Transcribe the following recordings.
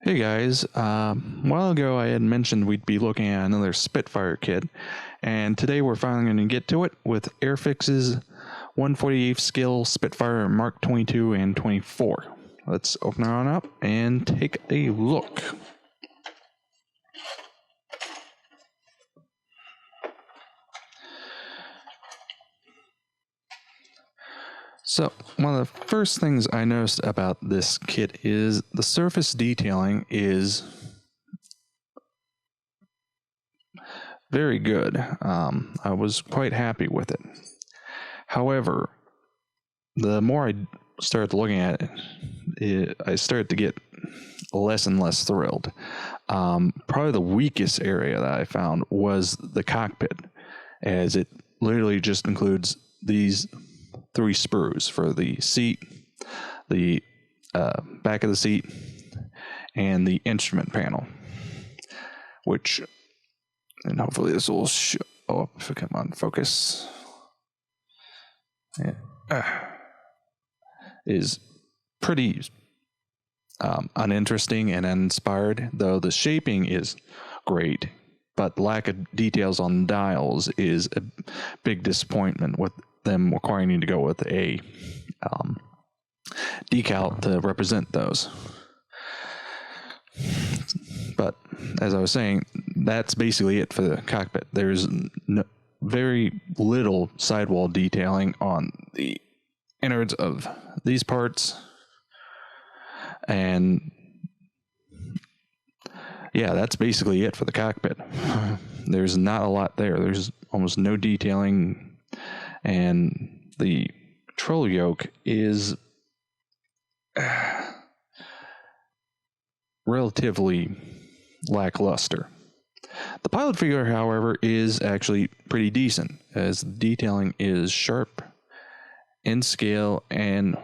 Hey guys, a while ago I had mentioned we'd be looking at another Spitfire kit, and today we're finally going to get to it with Airfix's 148th scale Spitfire Mark 22 and 24. Let's open it on up and take a look. So, one of the first things I noticed about this kit is the surface detailing is very good. I was quite happy with it. However, the more I started looking at it, I started to get less and less thrilled. Probably the weakest area that I found was the cockpit, as it literally just includes these three sprues for the seat, the back of the seat, and the instrument panel, which, and hopefully this will show up if it come on focus. Yeah. Is pretty uninteresting and uninspired, though the shaping is great, but lack of details on dials is a big disappointment, with them requiring you to go with a decal to represent those. But as I was saying, that's basically it for the cockpit. There's very little sidewall detailing on the innards of these parts, and yeah, that's basically it for the cockpit. There's not a lot there. There's almost no detailing, and the control yoke is relatively lackluster. The pilot figure, however, is actually pretty decent, as the detailing is sharp, in scale, and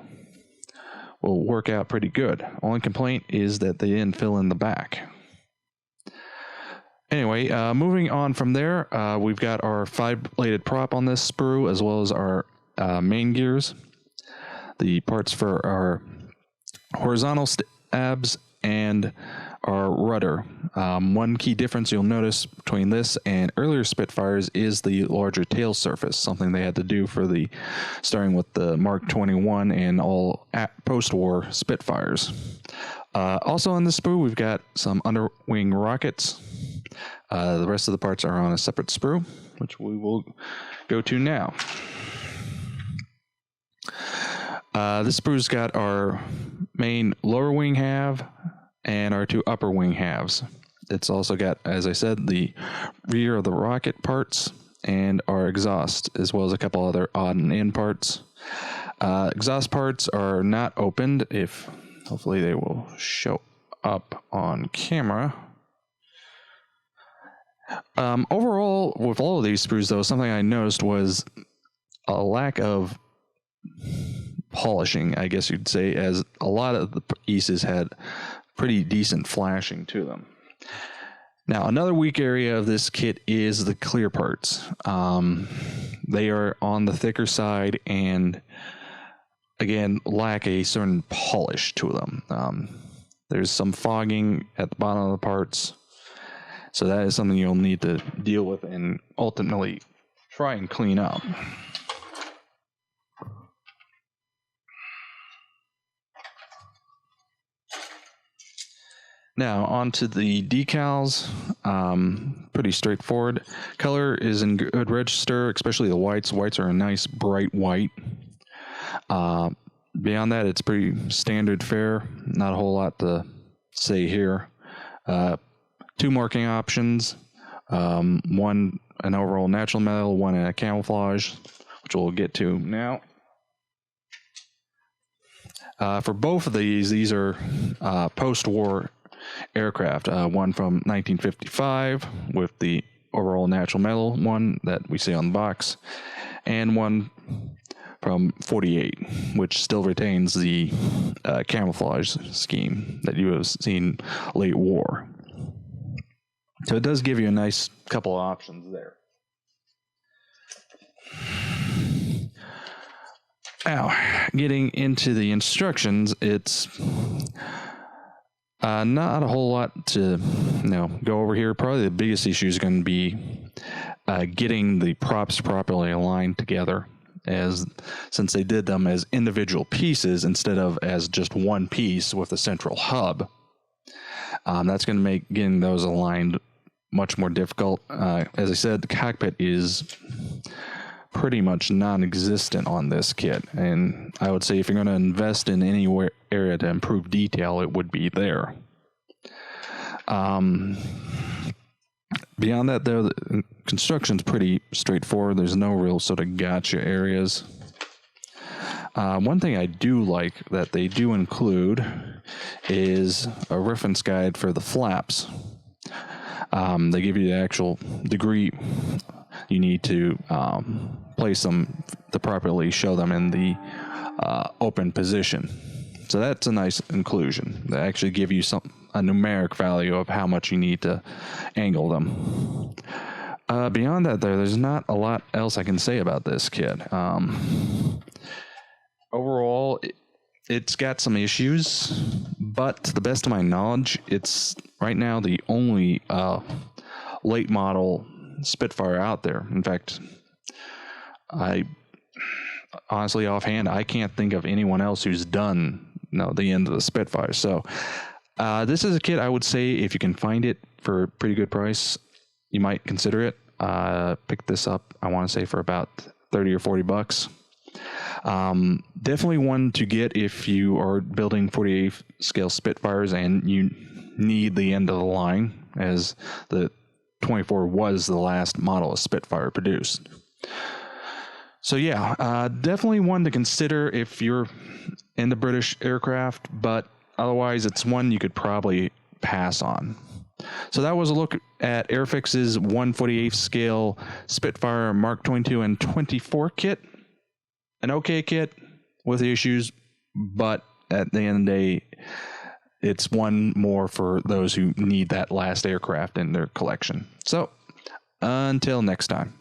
will work out pretty good. Only complaint is that they didn't fill in the back. Anyway, moving on from there, we've got our 5-bladed prop on this sprue, as well as our main gears, the parts for our horizontal stabs, and our rudder. One key difference you'll notice between this and earlier Spitfires is the larger tail surface, something they had to do for the starting with the Mark 21 and all post-war Spitfires. Also on this sprue, we've got some underwing rockets. The rest of the parts are on a separate sprue, which we will go to now. This sprue's got our main lower wing half and our two upper wing halves. It's also got, as I said, the rear of the rocket parts and our exhaust, as well as a couple other odd and end parts. Exhaust parts are not opened. Hopefully they will show up on camera. Overall, with all of these sprues, though, something I noticed was a lack of polishing, I guess you'd say, as a lot of the pieces had pretty decent flashing to them. Now, another weak area of this kit is the clear parts. They are on the thicker side and, again, lack a certain polish to them. There's some fogging at the bottom of the parts, so that is something you'll need to deal with and ultimately try and clean up. Now, on to the decals. Pretty straightforward. Color is in good register, especially the whites. Whites are a nice bright white. Beyond that, it's pretty standard fare. Not a whole lot to say here. 2 marking options. One an overall natural metal, one a camouflage, which we'll get to now. For both of these are post-war aircraft. One from 1955 with the overall natural metal one that we see on the box, and one from 48, which still retains the camouflage scheme that you have seen late war. So it does give you a nice couple of options there. Now, getting into the instructions, it's Not a whole lot to go over here. Probably the biggest issue is going to be getting the props properly aligned together, since they did them as individual pieces instead of as just one piece with a central hub. That's going to make getting those aligned much more difficult. As I said, the cockpit is pretty much non-existent on this kit, and I would say if you're going to invest in any area to improve detail, it would be there. Beyond that, though, the construction's pretty straightforward. There's no real sort of gotcha areas. One thing I do like that they do include is a reference guide for the flaps. They give you the actual degree you need to place them to properly show them in the open position. So that's a nice inclusion. They actually give you a numeric value of how much you need to angle them. Beyond that, there's not a lot else I can say about this kit. Overall, it's got some issues, but to the best of my knowledge, it's right now the only late model Spitfire out there. In fact, I honestly, offhand, I can't think of anyone else who's done the end of the Spitfire. So this is a kit I would say if you can find it for a pretty good price, you might consider it. Pick this up, I want to say, for about $30 or $40. Definitely one to get if you are building 48 scale Spitfires and you need the end of the line, as the 24 was the last model of Spitfire produced. So yeah, definitely one to consider if you're in the British aircraft, but otherwise it's one you could probably pass on. So that was a look at Airfix's 1/48 scale Spitfire Mk.22 and 24 kit. An okay kit with issues, but at the end of the day, it's one more for those who need that last aircraft in their collection. So until next time.